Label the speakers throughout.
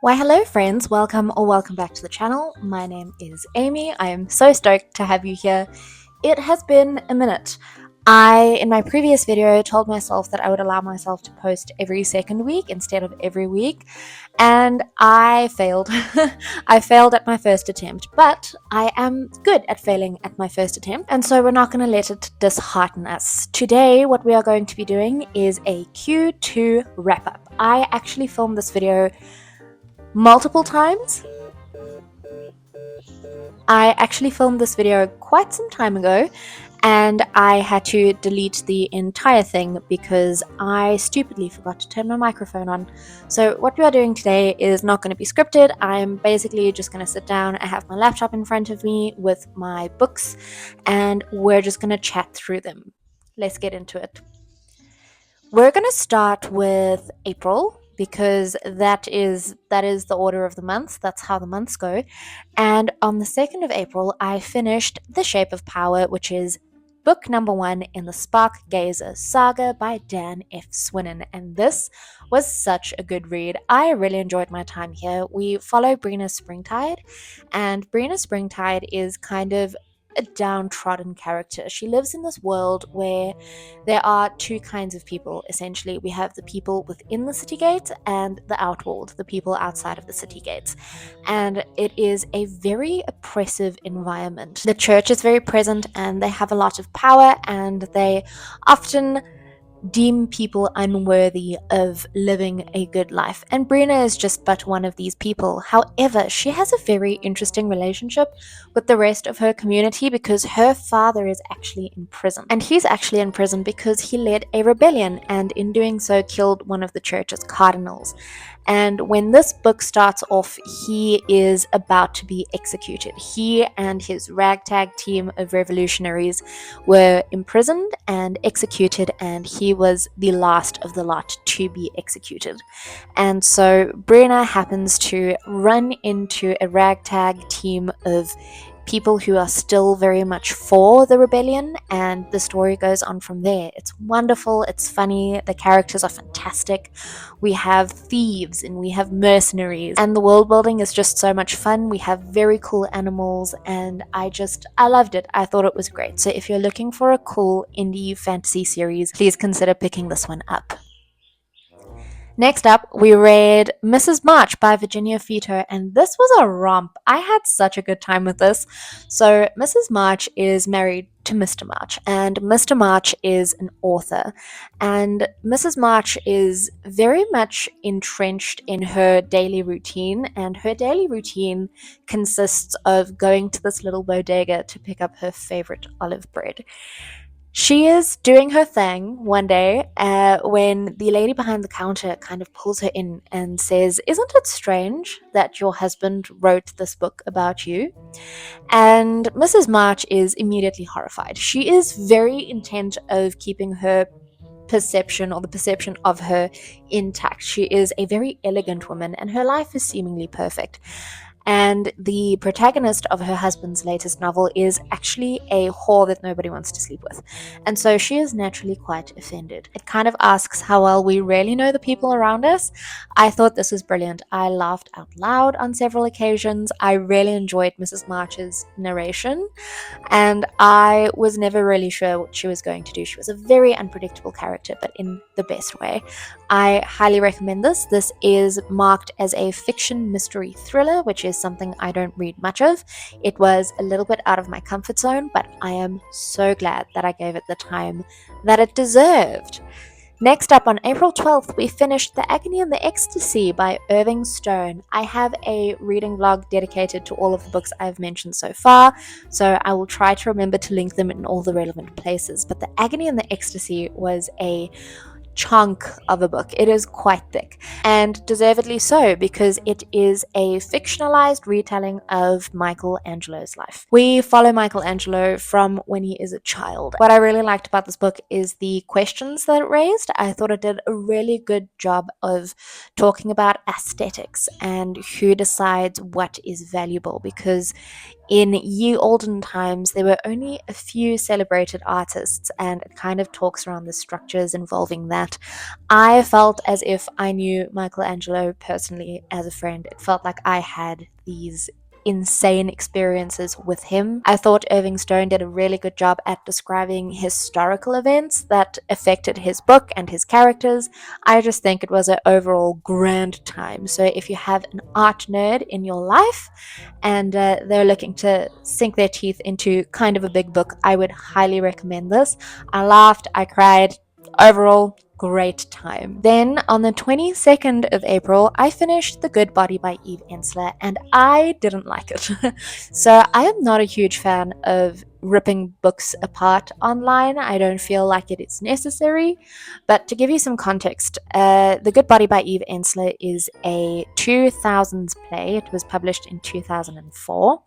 Speaker 1: Why hello friends, welcome back to the channel. My name is Amy. I am so stoked to have you here. It has been a minute. In my previous video, told myself that I would allow myself to post every second week instead of every week, and I failed. I failed at my first attempt, but I am good at failing at my first attempt, and so we're not going to let it dishearten us. Today, what we are going to be doing is a Q2 wrap up. I actually filmed this video multiple times. I actually filmed this video quite some time ago, and I had to delete the entire thing because I stupidly forgot to turn my microphone on. So what we are doing today is not going to be scripted. I'm basically just going to sit down. I have my laptop in front of me with my books, and we're just going to chat through them. Let's get into it. We're going to start with April because that is the order of the months. That's how the months go. And on the 2nd of April, I finished The Shape of Power, which is book number 1 in the Spark Gazer saga by Dan F. Swinnon. And this was such a good read. I really enjoyed my time here. We follow Brina Springtide, and Brina Springtide is kind of a downtrodden character. She lives in this world where there are two kinds of people, essentially. We have the people within the city gates and the outworld, the people outside of the city gates. And it is a very oppressive environment. The church is very present and they have a lot of power, and they often deem people unworthy of living a good life. And Brina is just but one of these people. However, she has a very interesting relationship with the rest of her community because her father is actually in prison. And he's actually in prison because he led a rebellion, and in doing so killed one of the church's cardinals. And when this book starts off, he is about to be executed. He and his ragtag team of revolutionaries were imprisoned and executed, and he was the last of the lot to be executed. And so Brenna happens to run into a ragtag team of people who are still very much for the rebellion, and the story goes on from there. It's wonderful, it's funny, the characters are fantastic. We have thieves and we have mercenaries, and the world building is just so much fun. We have very cool animals, and I loved it. I thought it was great. So if you're looking for a cool indie fantasy series, please consider picking this one up. Next up, we read Mrs. March by Virginia Fito, and this was a romp. I had such a good time with this. So, Mrs. March is married to Mr. March, and Mr. March is an author. And Mrs. March is very much entrenched in her daily routine, and her daily routine consists of going to this little bodega to pick up her favorite olive bread. She is doing her thing one day when the lady behind the counter kind of pulls her in and says, "Isn't it strange that your husband wrote this book about you?" And Mrs. March is immediately horrified. She is very intent of keeping her perception, or the perception of her, intact. She is a very elegant woman and her life is seemingly perfect. And the protagonist of her husband's latest novel is actually a whore that nobody wants to sleep with. And so she is naturally quite offended. It kind of asks how well we really know the people around us. I thought this was brilliant. I laughed out loud on several occasions. I really enjoyed Mrs. March's narration, and I was never really sure what she was going to do. She was a very unpredictable character, but in the best way. I highly recommend this. This is marked as a fiction mystery thriller, which is something I don't read much of. It was a little bit out of my comfort zone, but I am so glad that I gave it the time that it deserved. Next up, on April 12th, we finished The Agony and the Ecstasy by Irving Stone. I have a reading vlog dedicated to all of the books I've mentioned so far, so I will try to remember to link them in all the relevant places. But The Agony and the Ecstasy was a chunk of a book. It is quite thick, and deservedly so, because it is a fictionalized retelling of Michelangelo's life. We follow Michelangelo from when he is a child. What I really liked about this book is the questions that it raised. I thought it did a really good job of talking about aesthetics and who decides what is valuable, because in ye olden times, there were only a few celebrated artists, and it kind of talks around the structures involving that. I felt as if I knew Michelangelo personally as a friend. It felt like I had these insane experiences with him. I thought Irving Stone did a really good job at describing historical events that affected his book and his characters. I just think it was an overall grand time. So if you have an art nerd in your life and they're looking to sink their teeth into kind of a big book, I would highly recommend this. I laughed, I cried. Overall, great time. Then on the 22nd of April, I finished The Good Body by Eve Ensler, and I didn't like it. So I am not a huge fan of ripping books apart online. I don't feel like it is necessary. But to give you some context, The Good Body by Eve Ensler is a 2000s play. It was published in 2004.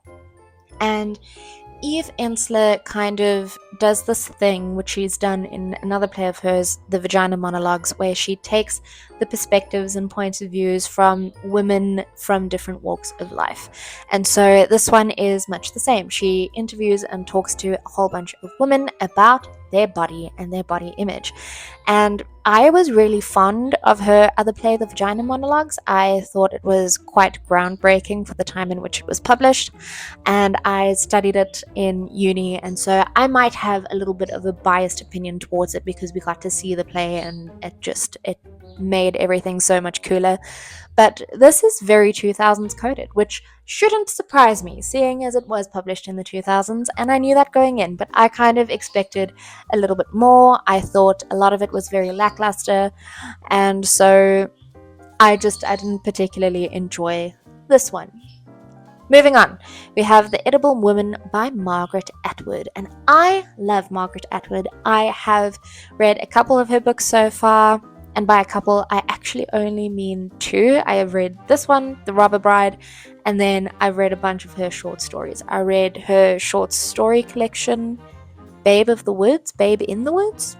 Speaker 1: And Eve Ensler kind of does this thing which she's done in another play of hers, The Vagina Monologues, where she takes the perspectives and points of views from women from different walks of life. And so this one is much the same. She interviews and talks to a whole bunch of women about their body and their body image. And I was really fond of her other play, The Vagina Monologues. I thought it was quite groundbreaking for the time in which it was published, and I studied it in uni, and so I might have a little bit of a biased opinion towards it because we got to see the play and it made everything so much cooler. But this is very 2000s coded, which shouldn't surprise me, seeing as it was published in the 2000s, and I knew that going in, but I kind of expected a little bit more. I thought a lot of it was very lackluster, and so I didn't particularly enjoy this one. Moving on, we have The Edible Woman by Margaret Atwood, and I love Margaret Atwood. I have read a couple of her books so far, and by a couple, I actually only mean two. I have read this one, The Robber Bride, and then I've read a bunch of her short stories. I read her short story collection, Babe in the Woods?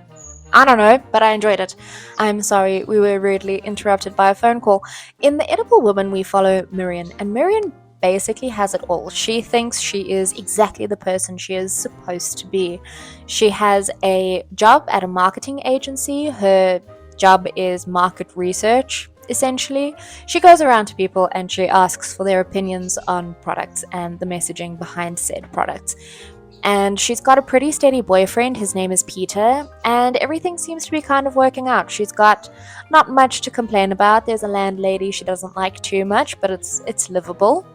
Speaker 1: I don't know, but I enjoyed it. I'm sorry, we were rudely interrupted by a phone call. In The Edible Woman, we follow Miriam, and Miriam basically has it all. She thinks she is exactly the person she is supposed to be. She has a job at a marketing agency. Her job is market research, essentially. She goes around to people and she asks for their opinions on products and the messaging behind said products. And she's got a pretty steady boyfriend. His name is Peter, and everything seems to be kind of working out. She's got not much to complain about. There's a landlady she doesn't like too much, but it's livable.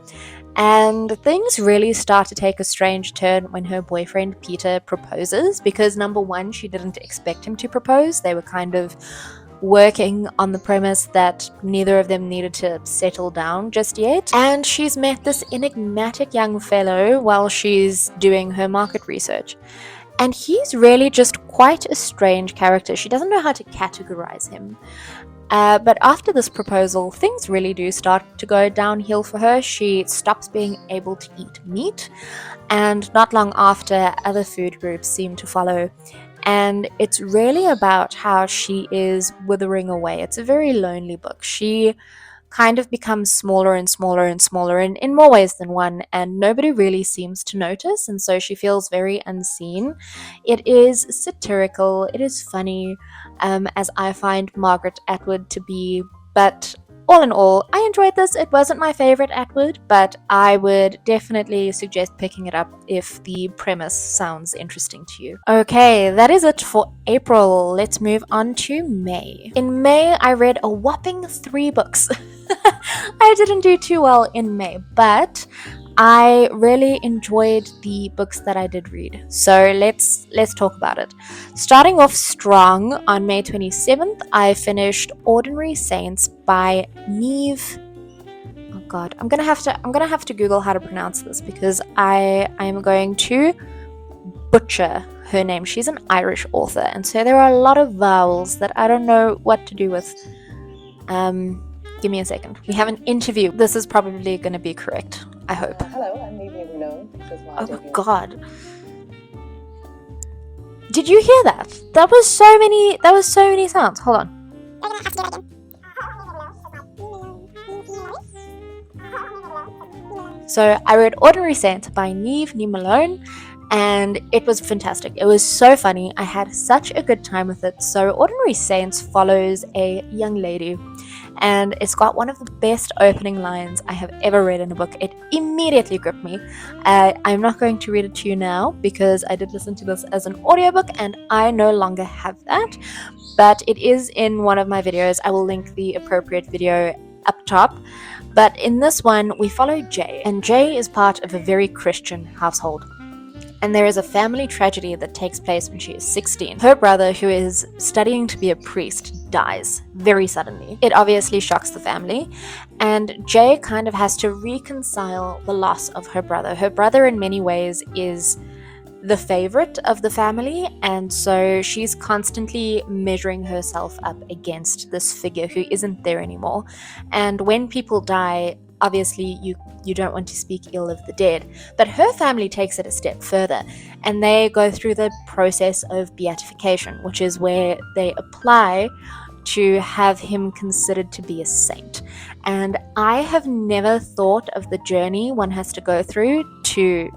Speaker 1: And things really start to take a strange turn when her boyfriend Peter proposes, because number one, she didn't expect him to propose. They were kind of working on the premise that neither of them needed to settle down just yet. And she's met this enigmatic young fellow while she's doing her market research. And he's really just quite a strange character. She doesn't know how to categorize him. But after this proposal, things really do start to go downhill for her. She stops being able to eat meat, and not long after, other food groups seem to follow. And it's really about how she is withering away. It's a very lonely book. She kind of becomes smaller and smaller and smaller in more ways than one, and nobody really seems to notice, and so she feels very unseen. It is satirical, it is funny, as I find Margaret Atwood to be, but all in all, I enjoyed this. It wasn't my favorite Atwood, but I would definitely suggest picking it up if the premise sounds interesting to you. Okay, that is it for April. Let's move on to May. In May, I read a whopping 3 books. I didn't do too well in May, but I really enjoyed the books that I did read. So let's talk about it. Starting off strong, on May 27th, I finished Ordinary Saints by Neve. Oh god, I'm gonna have to Google how to pronounce this because I am going to butcher her name. She's an Irish author, and so there are a lot of vowels that I don't know what to do with. Give me a second. We have an interview. This is probably going to be correct. I hope.
Speaker 2: Hello, I'm Neve Bruno.
Speaker 1: Oh god. Did you hear that? That was so many sounds. Hold on. So I read Ordinary Saints by Neve Malone, and it was fantastic. It was so funny. I had such a good time with it. So Ordinary Saints follows a young lady, and it's got one of the best opening lines I have ever read in a book. It immediately gripped me. I'm not going to read it to you now because I did listen to this as an audiobook and I no longer have that, but it is in one of my videos. I will link the appropriate video up top. But in this one, we follow Jay, and Jay is part of a very Christian household. And there is a family tragedy that takes place when she is 16. Her brother, who is studying to be a priest, dies very suddenly. It obviously shocks the family, and Jay kind of has to reconcile the loss of her brother. Her brother, in many ways, is the favorite of the family, and so she's constantly measuring herself up against this figure who isn't there anymore. And when people die, obviously you don't want to speak ill of the dead, but her family takes it a step further, and they go through the process of beatification, which is where they apply to have him considered to be a saint. And I have never thought of the journey one has to go through to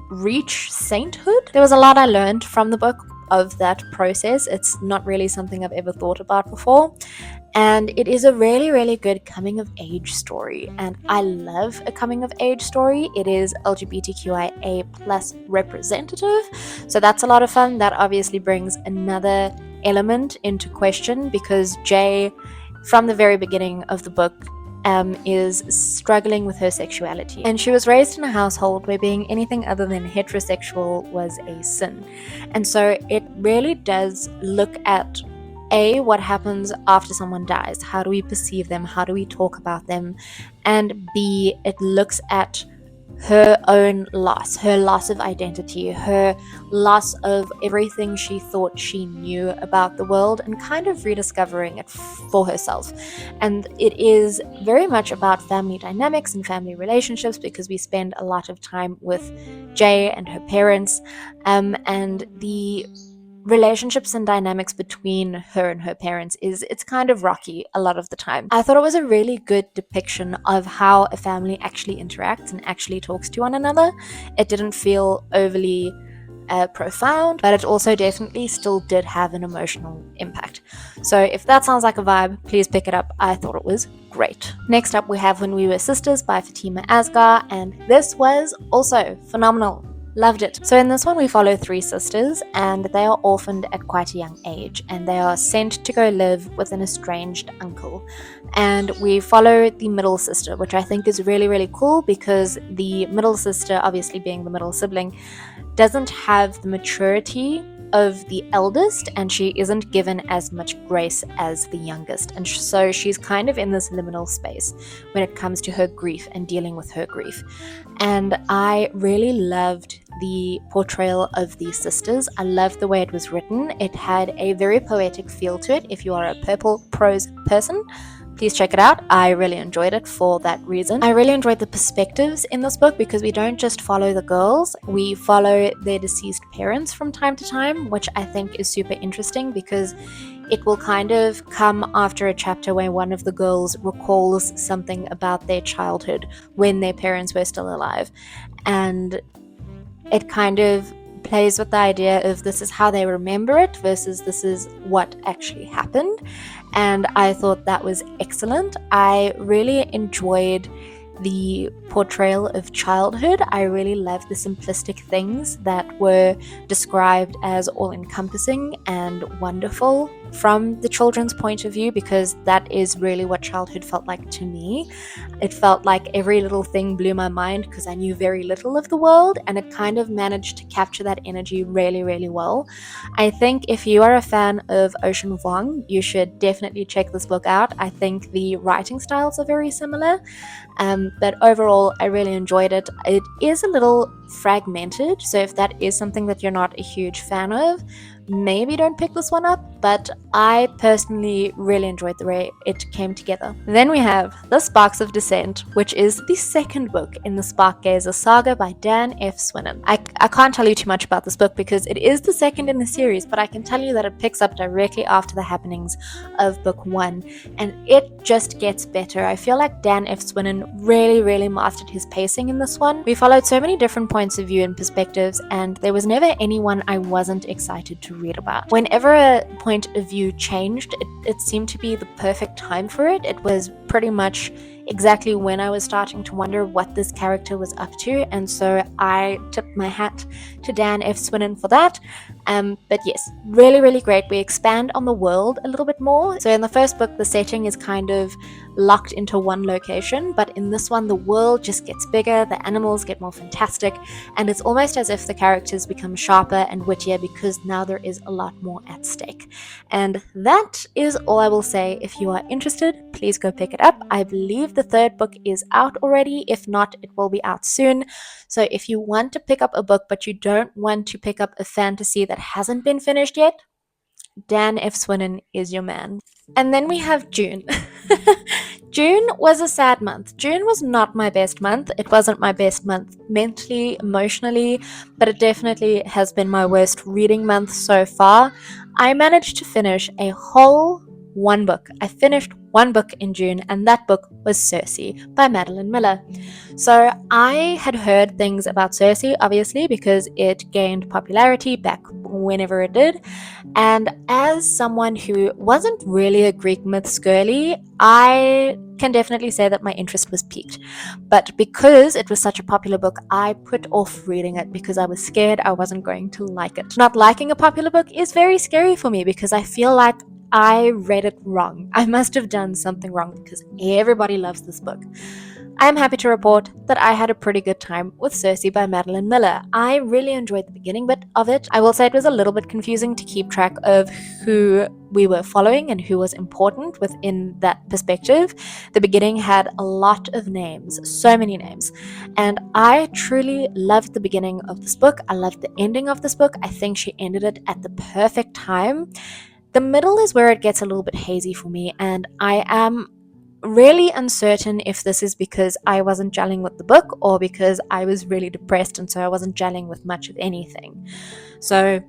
Speaker 1: reach sainthood. There was a lot I learned from the book of that process. It's not really something I've ever thought about before, and it is a really, really good coming of age story, and I love a coming of age story. It is LGBTQIA plus representative, so that's a lot of fun. That obviously brings another element into question, because Jay, from the very beginning of the book, is struggling with her sexuality. And she was raised in a household where being anything other than heterosexual was a sin. And so it really does look at A, what happens after someone dies? How do we perceive them? How do we talk about them? And B, it looks at her own loss, her loss of identity, her loss of everything she thought she knew about the world, and kind of rediscovering it for herself. And it is very much about family dynamics and family relationships, because we spend a lot of time with Jay and her parents, and the relationships and dynamics between her and her parents it's kind of rocky a lot of the time. I thought it was a really good depiction of how a family actually interacts and actually talks to one another. It didn't feel overly profound, but it also definitely still did have an emotional impact. So if that sounds like a vibe, please pick it up. I thought it was great. Next up, we have When We Were Sisters by Fatima Asghar, and this was also phenomenal. Loved it. So in this one, we follow three sisters, and they are orphaned at quite a young age, and they are sent to go live with an estranged uncle. And we follow the middle sister, which I think is really, really cool, because the middle sister, obviously being the middle sibling, doesn't have the maturity of the eldest, and she isn't given as much grace as the youngest, and so she's kind of in this liminal space when it comes to her grief and dealing with her grief. And I really loved the portrayal of these sisters. I loved the way it was written. It had a very poetic feel to it. If you are a purple prose person, please check it out. I really enjoyed it for that reason. I really enjoyed the perspectives in this book, because we don't just follow the girls, we follow their deceased parents from time to time, which I think is super interesting, because it will kind of come after a chapter where one of the girls recalls something about their childhood when their parents were still alive. And it kind of plays with the idea of this is how they remember it versus this is what actually happened. And I thought that was excellent. I really enjoyed the portrayal of childhood. I really loved the simplistic things that were described as all-encompassing and wonderful from the children's point of view, because that is really what childhood felt like to me. It felt like every little thing blew my mind, because I knew very little of the world, and it kind of managed to capture that energy really, really well. I think if you are a fan of Ocean Vuong, you should definitely check this book out. I think the writing styles are very similar, but overall I really enjoyed it. It is a little fragmented, so if that is something that you're not a huge fan of, maybe don't pick this one up, but I personally really enjoyed the way it came together. Then we have The Sparks of Descent, which is the second book in the Sparkgazer saga by Dan F. Swinnon. I can't tell you too much about this book because it is the second in the series, but I can tell you that it picks up directly after the happenings of book 1, and it just gets better. I feel like Dan F. Swinnon really mastered his pacing in this one. We followed so many different points of view and perspectives, and there was never anyone I wasn't excited to read about. Whenever a point of view changed, it seemed to be the perfect time for it. It was pretty much exactly when I was starting to wonder what this character was up to, and so I tipped my hat to Dan F. Swinnon for that. But yes, really great. We expand on the world a little bit more. So in the first book, the setting is kind of locked into one location, but in this one, the world just gets bigger, the animals get more fantastic, and it's almost as if the characters become sharper and wittier because now there is a lot more at stake. And that is all I will say. If you are interested, please go pick it up. I believe the third book is out already. If not, it will be out soon. So if you want to pick up a book but you don't want to pick up a fantasy that hasn't been finished yet, Dan F. Swinnon is your man. And then we have June. June was a sad month. June was not my best month. It wasn't my best month mentally, emotionally, but it definitely has been my worst reading month so far. I managed to finish a whole one book. I finished one book in June, and that book was Circe by Madeline Miller. So I had heard things about Circe, obviously, because it gained popularity back whenever it did. And as someone who wasn't really a Greek myths girly, I can definitely say that my interest was piqued. But because it was such a popular book, I put off reading it because I was scared I wasn't going to like it. Not liking a popular book is very scary for me because I feel like I read it wrong. I must have done something wrong because everybody loves this book. I am happy to report that I had a pretty good time with Circe by Madeline Miller. I really enjoyed the beginning bit of it. I will say it was a little bit confusing to keep track of who we were following and who was important within that perspective. The beginning had a lot of names, so many names, and I truly loved the beginning of this book. I loved the ending of this book. I think she ended it at the perfect time. The middle is where it gets a little bit hazy for me, and I am really uncertain if this is because I wasn't gelling with the book or because I was really depressed and so I wasn't gelling with much of anything. So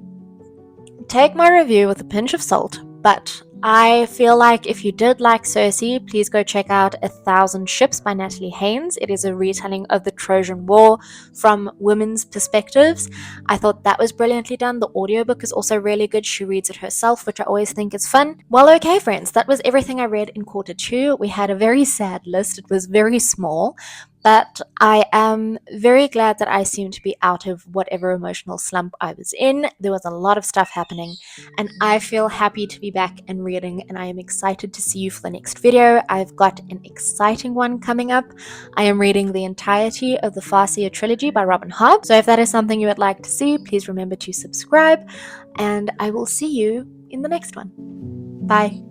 Speaker 1: take my review with a pinch of salt, but I feel like if you did like Circe, please go check out 1,000 Ships by Natalie Haynes. It is a retelling of the Trojan War from women's perspectives. I thought that was brilliantly done. The audiobook is also really good. She reads it herself, which I always think is fun. Well, okay, friends, that was everything I read in quarter 2. We had a very sad list. It was very small, but I am very glad that I seem to be out of whatever emotional slump I was in. There was a lot of stuff happening, and I feel happy to be back and reading, and I am excited to see you for the next video. I've got an exciting one coming up. I am reading the entirety of the Farseer trilogy by Robin Hobb, so if that is something you would like to see, please remember to subscribe, and I will see you in the next one. Bye.